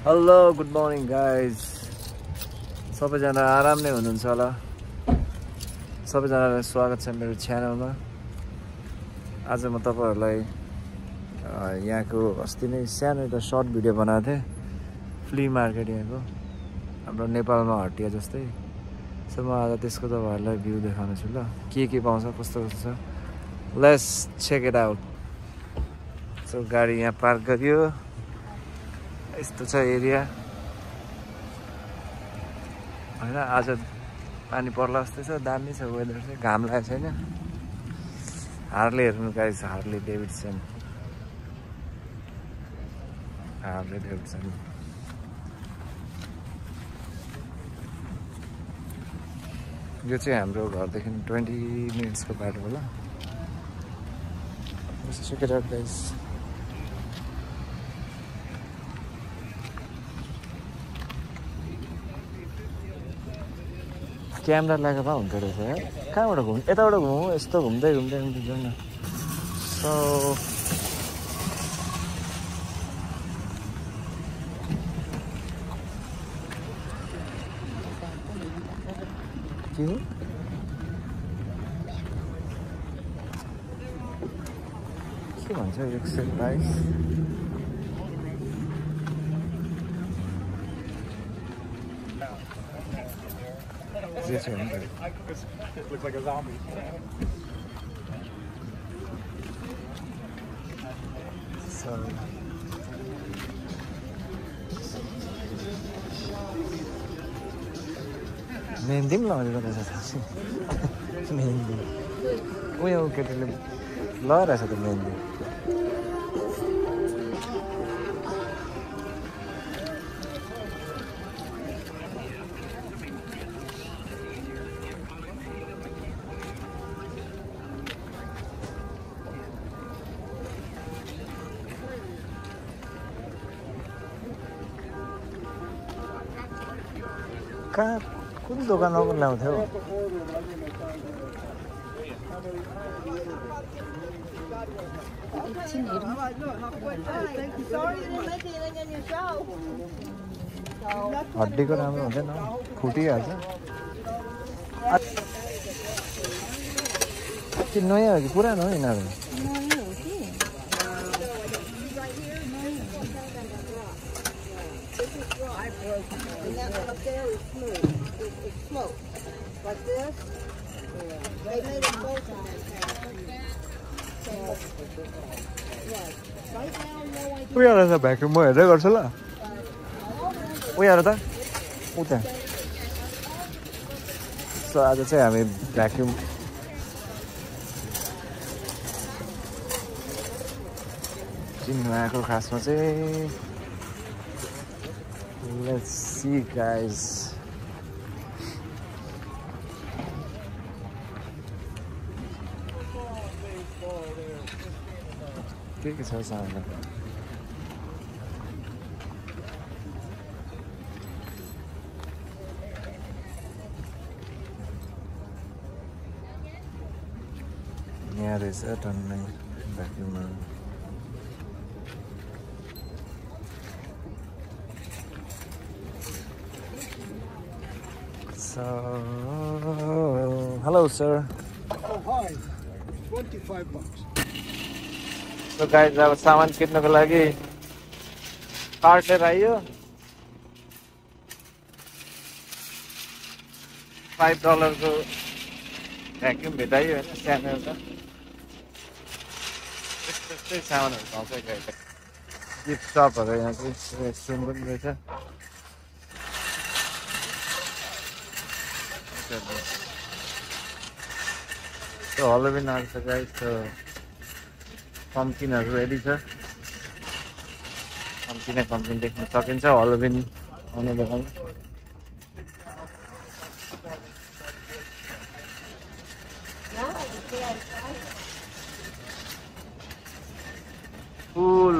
Hello good morning guys सबैजना आराम नै हुनुहुन्छ होला सबैजनालाई स्वागत छ मेरो च्यानलमा आज म तपाईहरुलाई यहाँको अस्ति नै सानो एउटा सर्ट भिडियो बनाएको थिएँ फ्ली मार्केट यहाँको हाम्रो नेपालमा हटिया जस्तै सो म आज त्यसको तपाईहरुलाई भ्यू देखाउने छु ल के पाउँछ कस्तो कस्तो छ let's check it out so गाडी यहाँ पार्क गरियो यस्तो छ एरिया हैन आज पानी पर्ला जस्तै छ दामी छ वेदर चाहिँ घाम लागेको छैन हार्ले हेर्नु गाइस हार्ले डेभिडसन यो चाहिँ हाम्रो घरदेखि 20 मिनेट्सको बाटो होला check it out guys camera लागेको भए हुन्थ्यो रहेछ है कहाँबाट घुम यताबाट घुमौँ यस्तो घुम्दै जाउँ न सो के भन्छ 122 This one. Looks like a zombie. So mehndi पनि लगाउने रहेछ मेहन्दी उयो केटीले लगाइरहेछ त मेहन्दी कहाँ कुन दोकानमा पनि ल्याउँथ्यो हड्डीको राम्रो हुँदैन फुटिहाल्छ के नयाँ हो कि पुरानो हो यिनीहरू And that one up there is smooth. It's smoked. Like this. They made it both on that. So, yeah. Right now, no idea. उयो रहेछ भ्याक्युम म हेर्दै गर्छु ल उयो हेर त उता सो आज चाहिँ हामी भ्याक्युम किन्नु आएको खासमा चाहिँ Let's see guys के छ सामान यहाँ रहेछ टन्नै भ्याक्युममा So, hello sir. Oh hi, $25. So guys, अब सामान किन्नको लागि कार्ड लिएर आइयो $5 को भ्याक्युम भेटाइयो होइन सानो एउटा त्यस्तै सामानहरू पाउँछ गाइस गिफ्ट सपहरू यहाँ चाहिँ रेस्टुरेन्ट पनि रहेछ So Halloween also guys, so pumpkin are ready sir. Pumpkin देख्न सकिन्छ Halloween आउने बेलामा Cool.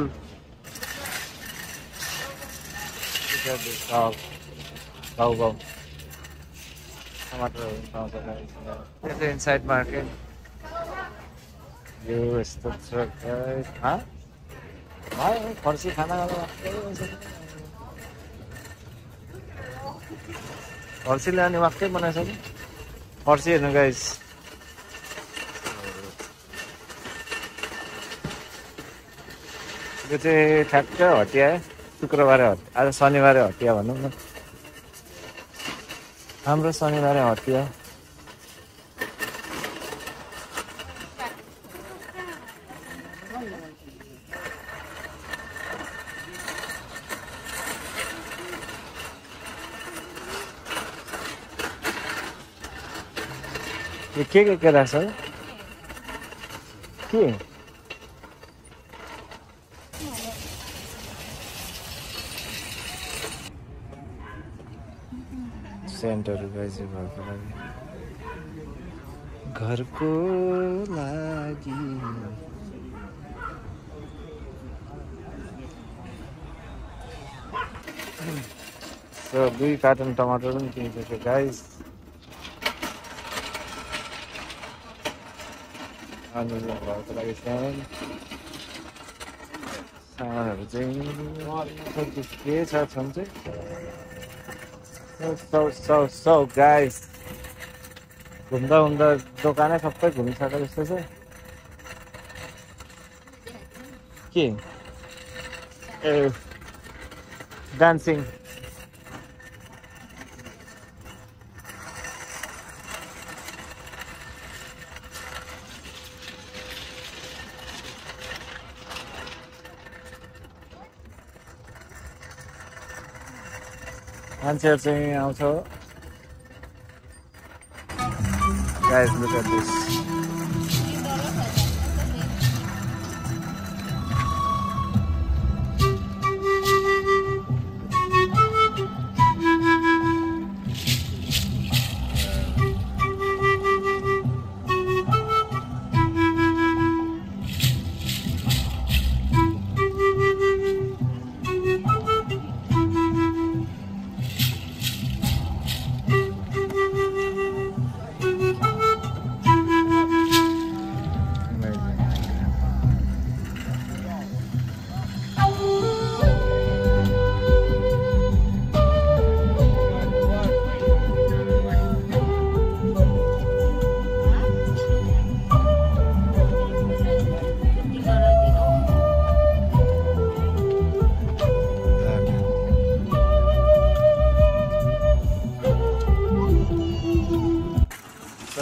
Look at this cow. Tomato guys. This is inside market. You stop guys. Huh? Why? For see खाना फर्सीले अनि वाक्कै बनाइसक्यो फर्सी हेर्नु गाइस यो चाहिँ ठ्याक्क हटिया शुक्रबारे आज शनिबारे हटिया भनौँ न हाम्रो शनिबारे हटिया यो के राख्छ के सेन्टहरू गाइज घरको लागि दुई कार्टन टमाटर पनि किनिसक्यो गाइज अनि घरको लागि सामानहरू चाहिँ के छ छन् चाहिँ So guys घुम्दा घुम्दा दोकानै सबै घुमिसक्यो जस्तो छ के ए डान्सिङ मान्छेहरू चाहिँ आउँछ Guys, look at this.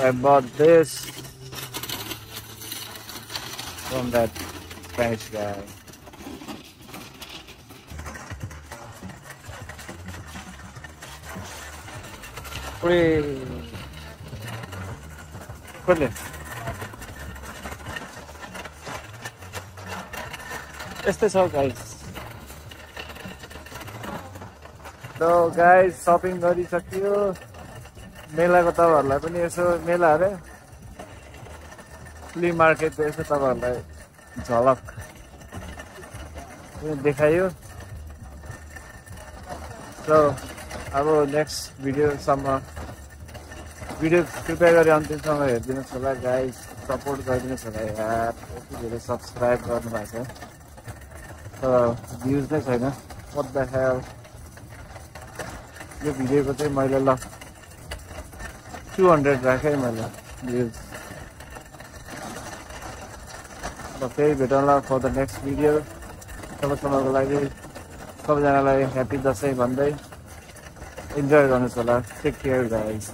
I bought this from that Spanish guy. Quickly. This is all, guys. So, guys, shopping गरिसक्यो. मेलाको तपाईहरुलाई पनि यसो मेला अरे फ्ली मार्केट यसो तपाईहरुलाई झलक देखायो सो अब नेक्स्ट भिडियोसम्म भिडियो कृपया गरी अन्तिमसम्म हेरिदिनुहोस् होला गाइस सपोर्ट गरिदिनुहोस् होला यार यति धेरै सब्स्क्राइब गर्नुभएको छ तर भ्युज नै छैन व्हाट द हेल यो भिडियोको चाहिँ मैले ल 200 राखेँ मैले भ्युज ल फेरि भेटौँला फर द नेक्स्ट भिडियो सबैजनाको लागि सबैजनालाई ह्याप्पी दसैँ भन्दै इन्जोय गर्नुहोस् होला टेक केयर गाइस